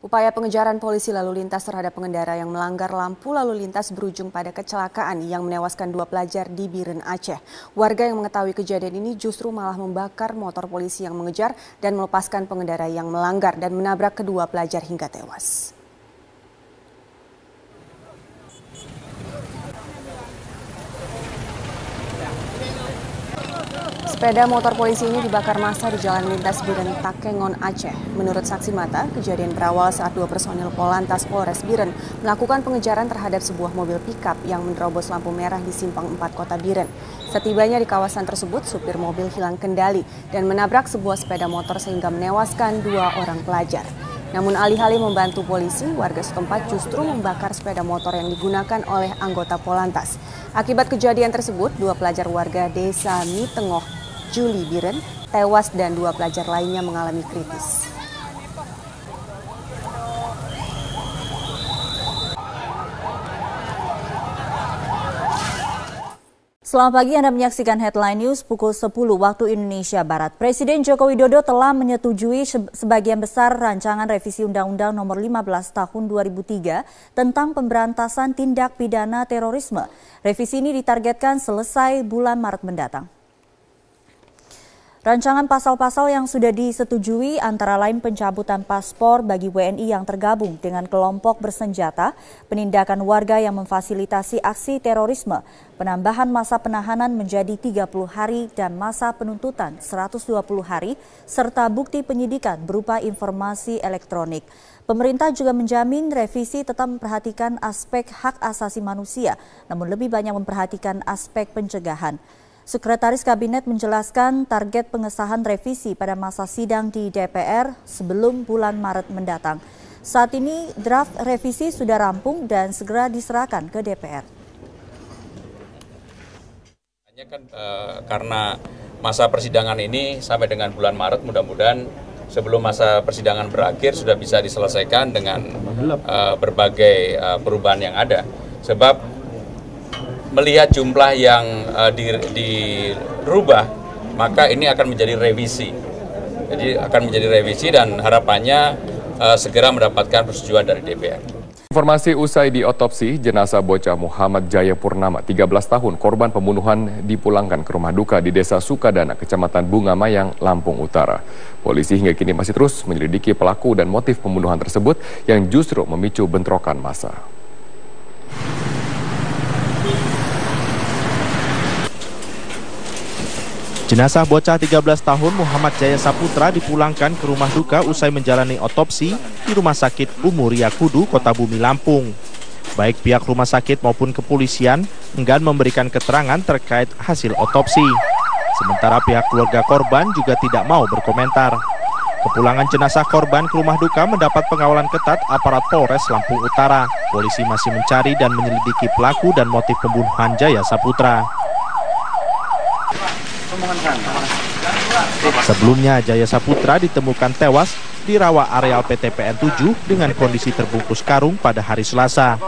Upaya pengejaran polisi lalu lintas terhadap pengendara yang melanggar lampu lalu lintas berujung pada kecelakaan yang menewaskan 2 pelajar di Biren, Aceh. Warga yang mengetahui kejadian ini justru malah membakar motor polisi yang mengejar dan melepaskan pengendara yang melanggar dan menabrak kedua pelajar hingga tewas. Sepeda motor polisi ini dibakar massa di jalan lintas Biren, Takengon, Aceh. Menurut saksi mata, kejadian berawal saat 2 personil Polantas Polres Biren melakukan pengejaran terhadap sebuah mobil pickup yang menerobos lampu merah di Simpang 4 Kota Biren. Setibanya di kawasan tersebut, supir mobil hilang kendali dan menabrak sebuah sepeda motor sehingga menewaskan 2 orang pelajar. Namun alih-alih membantu polisi, warga setempat justru membakar sepeda motor yang digunakan oleh anggota Polantas. Akibat kejadian tersebut, 2 pelajar warga desa Mitengoh, Juli, Biren tewas dan 2 pelajar lainnya mengalami kritis. Selamat pagi, Anda menyaksikan Headline News pukul 10 waktu Indonesia Barat. Presiden Joko Widodo telah menyetujui sebagian besar rancangan revisi Undang-Undang Nomor 15 Tahun 2003 tentang pemberantasan tindak pidana terorisme. Revisi ini ditargetkan selesai bulan Maret mendatang. Rancangan pasal-pasal yang sudah disetujui antara lain pencabutan paspor bagi WNI yang tergabung dengan kelompok bersenjata, penindakan warga yang memfasilitasi aksi terorisme, penambahan masa penahanan menjadi 30 hari dan masa penuntutan 120 hari, serta bukti penyidikan berupa informasi elektronik. Pemerintah juga menjamin revisi tetap memperhatikan aspek hak asasi manusia, namun lebih banyak memperhatikan aspek pencegahan. Sekretaris Kabinet menjelaskan target pengesahan revisi pada masa sidang di DPR sebelum bulan Maret mendatang. Saat ini draft revisi sudah rampung dan segera diserahkan ke DPR. Karena masa persidangan ini sampai dengan bulan Maret, mudah-mudahan sebelum masa persidangan berakhir sudah bisa diselesaikan dengan berbagai perubahan yang ada. Sebab melihat jumlah yang dirubah, maka ini akan menjadi revisi. Jadi akan menjadi revisi dan harapannya segera mendapatkan persetujuan dari DPR. Informasi usai diotopsi, jenazah bocah Muhammad Jaya Purnama, 13 tahun, korban pembunuhan dipulangkan ke rumah duka di Desa Sukadana, Kecamatan Bunga Mayang, Lampung Utara. Polisi hingga kini masih terus menyelidiki pelaku dan motif pembunuhan tersebut yang justru memicu bentrokan massa. Jenazah bocah 13 tahun Muhammad Jaya Saputra dipulangkan ke rumah duka usai menjalani otopsi di Rumah Sakit Umuria Kudu, Kota Bumi, Lampung. Baik pihak rumah sakit maupun kepolisian enggan memberikan keterangan terkait hasil otopsi. Sementara pihak keluarga korban juga tidak mau berkomentar. Kepulangan jenazah korban ke rumah duka mendapat pengawalan ketat aparat Polres Lampung Utara. Polisi masih mencari dan menyelidiki pelaku dan motif pembunuhan Jaya Saputra. Sebelumnya, Jaya Saputra ditemukan tewas di rawa areal PTPN 7 dengan kondisi terbungkus karung pada hari Selasa.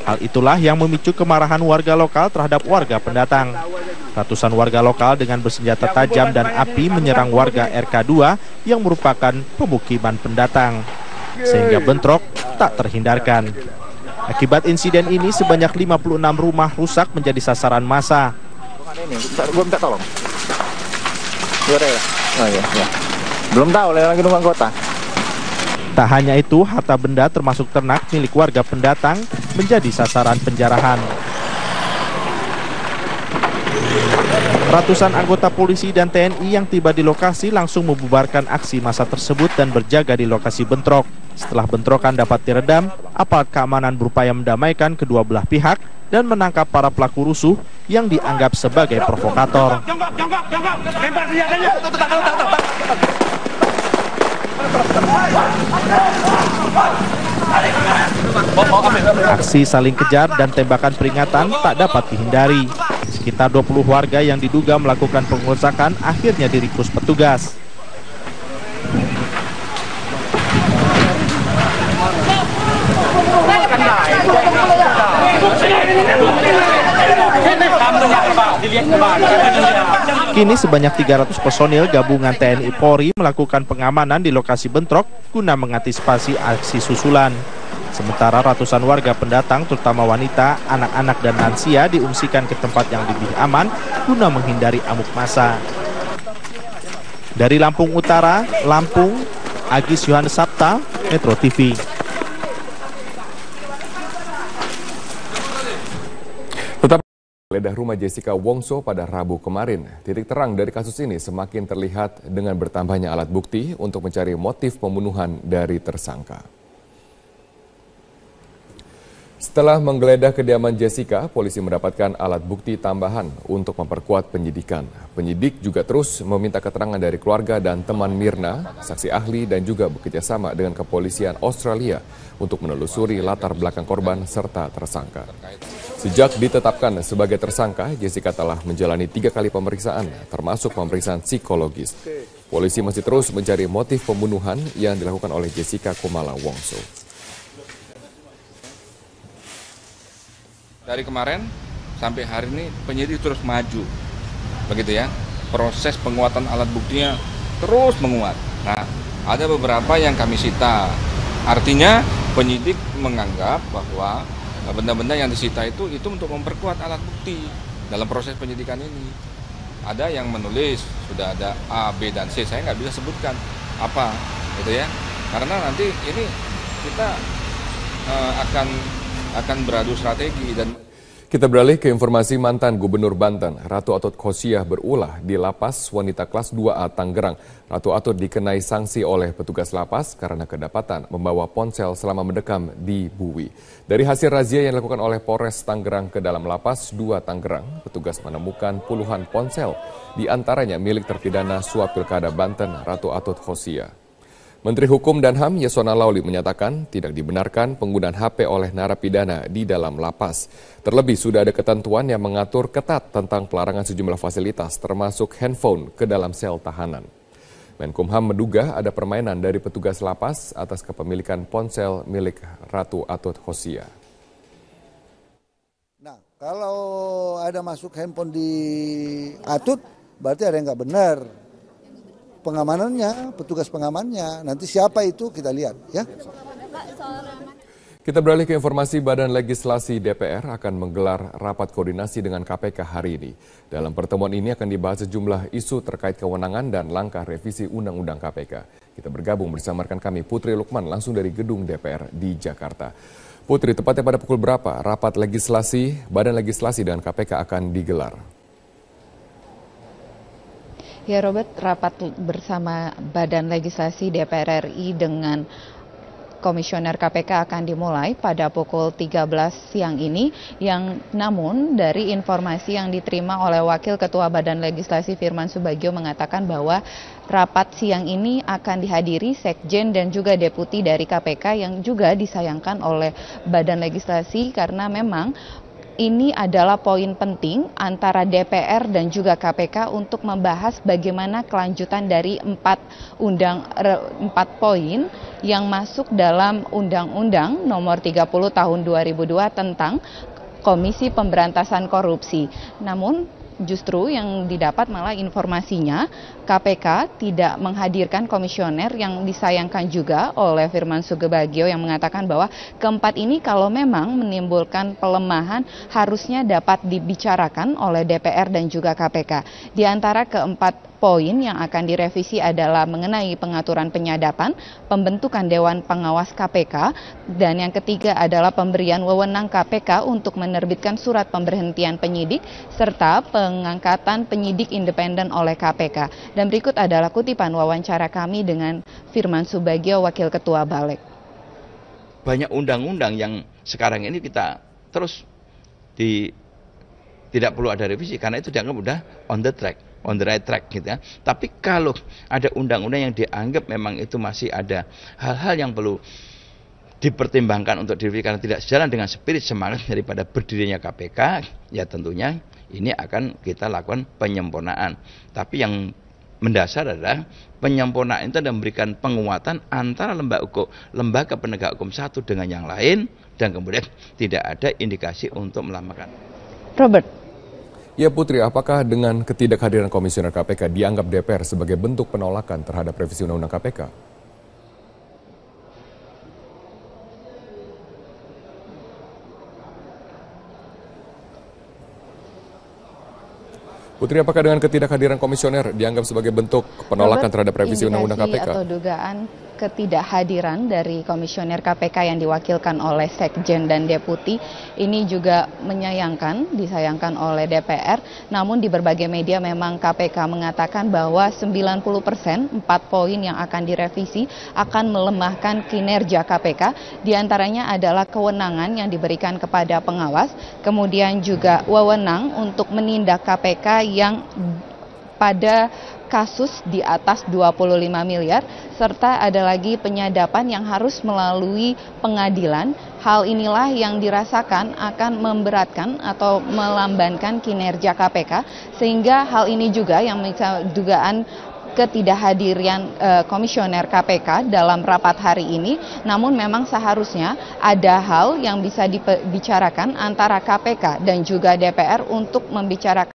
Hal itulah yang memicu kemarahan warga lokal terhadap warga pendatang. Ratusan warga lokal dengan bersenjata tajam dan api menyerang warga RK2 yang merupakan pemukiman pendatang, sehingga bentrok tak terhindarkan. Akibat insiden ini, sebanyak 56 rumah rusak menjadi sasaran massa. Gue minta tolong. Oh iya. Belum tahu, lagi nunggu anggota. Tak hanya itu, harta benda termasuk ternak milik warga pendatang menjadi sasaran penjarahan. Ratusan anggota polisi dan TNI yang tiba di lokasi langsung membubarkan aksi massa tersebut dan berjaga di lokasi bentrok. Setelah bentrokan dapat diredam, aparat keamanan berupaya mendamaikan kedua belah pihak dan menangkap para pelaku rusuh yang dianggap sebagai provokator. Aksi saling kejar dan tembakan peringatan tak dapat dihindari. Sekitar 20 warga yang diduga melakukan pengerusakan akhirnya diringkus petugas. Kini sebanyak 300 personil gabungan TNI Polri melakukan pengamanan di lokasi bentrok guna mengantisipasi aksi susulan. Sementara ratusan warga pendatang terutama wanita, anak-anak dan lansia diungsikan ke tempat yang lebih aman guna menghindari amuk massa. Dari Lampung Utara, Lampung, Agis Yohanes Sabta, Metro TV. Tetap geledah rumah Jessica Wongso pada Rabu kemarin. Titik terang dari kasus ini semakin terlihat dengan bertambahnya alat bukti untuk mencari motif pembunuhan dari tersangka. Setelah menggeledah kediaman Jessica, polisi mendapatkan alat bukti tambahan untuk memperkuat penyidikan. Penyidik juga terus meminta keterangan dari keluarga dan teman Mirna, saksi ahli dan juga bekerjasama dengan kepolisian Australia untuk menelusuri latar belakang korban serta tersangka. Sejak ditetapkan sebagai tersangka, Jessica telah menjalani 3 kali pemeriksaan, termasuk pemeriksaan psikologis. Polisi masih terus mencari motif pembunuhan yang dilakukan oleh Jessica Kumala Wongso. Dari kemarin sampai hari ini penyidik terus maju, begitu ya. Proses penguatan alat buktinya terus menguat. Nah, ada beberapa yang kami sita. Artinya penyidik menganggap bahwa benda-benda yang disita itu untuk memperkuat alat bukti dalam proses penyidikan ini. Ada yang menulis sudah ada A, B dan C. Saya nggak bisa sebutkan apa, gitu ya. Karena nanti ini kita akan beradu strategi. Dan kita beralih ke informasi mantan Gubernur Banten, Ratu Atut Khosia berulah di lapas wanita kelas 2A Tangerang. Ratu Atut dikenai sanksi oleh petugas lapas karena kedapatan membawa ponsel selama mendekam di Buwi. Dari hasil razia yang dilakukan oleh Polres Tangerang ke dalam lapas 2 Tangerang, petugas menemukan puluhan ponsel, di antaranya milik terpidana suap Pilkada Banten, Ratu Atut Khosia. Menteri Hukum dan HAM Yasona Lauli menyatakan tidak dibenarkan penggunaan HP oleh narapidana di dalam lapas. Terlebih sudah ada ketentuan yang mengatur ketat tentang pelarangan sejumlah fasilitas termasuk handphone ke dalam sel tahanan. Menkumham menduga ada permainan dari petugas lapas atas kepemilikan ponsel milik Ratu Atut Khosia. Nah, kalau ada masuk handphone di Atut berarti ada yang nggak benar. Pengamanannya, petugas pengamannya, nanti siapa itu kita lihat ya. Kita beralih ke informasi Badan Legislasi DPR akan menggelar rapat koordinasi dengan KPK hari ini. Dalam pertemuan ini akan dibahas sejumlah isu terkait kewenangan dan langkah revisi Undang-Undang KPK. Kita bergabung bersama rekan kami Putri Lukman langsung dari gedung DPR di Jakarta. Putri, tepatnya pada pukul berapa rapat legislasi Badan Legislasi dan KPK akan digelar? Ya Robert, rapat bersama Badan Legislasi DPR RI dengan Komisioner KPK akan dimulai pada pukul 13 siang ini, yang namun dari informasi yang diterima oleh Wakil Ketua Badan Legislasi Firman Subagio mengatakan bahwa rapat siang ini akan dihadiri Sekjen dan juga Deputi dari KPK yang juga disayangkan oleh Badan Legislasi karena memang ini adalah poin penting antara DPR dan juga KPK untuk membahas bagaimana kelanjutan dari 4 poin yang masuk dalam Undang-Undang Nomor 30 Tahun 2002 tentang Komisi Pemberantasan Korupsi. Namun justru yang didapat malah informasinya KPK tidak menghadirkan komisioner yang disayangkan juga oleh Firman Subagio yang mengatakan bahwa keempat ini kalau memang menimbulkan pelemahan harusnya dapat dibicarakan oleh DPR dan juga KPK. Di antara keempat poin yang akan direvisi adalah mengenai pengaturan penyadapan, pembentukan Dewan Pengawas KPK, dan yang ketiga adalah pemberian wewenang KPK untuk menerbitkan surat pemberhentian penyidik, serta pengangkatan penyidik independen oleh KPK. Dan berikut adalah kutipan wawancara kami dengan Firman Subagio, Wakil Ketua Balek. Banyak undang-undang yang sekarang ini kita terus tidak perlu ada revisi karena itu dianggap udah on the right track gitu ya. Tapi kalau ada undang-undang yang dianggap memang itu masih ada hal-hal yang perlu dipertimbangkan untuk direvisi karena tidak sejalan dengan spirit semangat daripada berdirinya KPK, ya tentunya ini akan kita lakukan penyempurnaan. Tapi yang mendasar adalah penyempurnaan itu dan memberikan penguatan antara lembaga penegak hukum satu dengan yang lain dan kemudian tidak ada indikasi untuk melamakan. Robert. Ya Putri, apakah dengan ketidakhadiran Komisioner KPK dianggap DPR sebagai bentuk penolakan terhadap revisi Undang-Undang KPK? Putri, apakah dengan ketidakhadiran Komisioner dianggap sebagai bentuk penolakan terhadap revisi Undang-Undang KPK? Atau dugaan ketidakhadiran dari Komisioner KPK yang diwakilkan oleh Sekjen dan Deputi ini juga disayangkan oleh DPR. Namun di berbagai media memang KPK mengatakan bahwa 90% 4 poin yang akan direvisi akan melemahkan kinerja KPK. Di antaranya adalah kewenangan yang diberikan kepada pengawas, kemudian juga wewenang untuk menindak KPK yang pada kasus di atas 25 miliar, serta ada lagi penyadapan yang harus melalui pengadilan. Hal inilah yang dirasakan akan memberatkan atau melambankan kinerja KPK, sehingga hal ini juga yang dugaan ketidakhadiran Komisioner KPK dalam rapat hari ini. Namun memang seharusnya ada hal yang bisa dibicarakan antara KPK dan juga DPR untuk membicarakan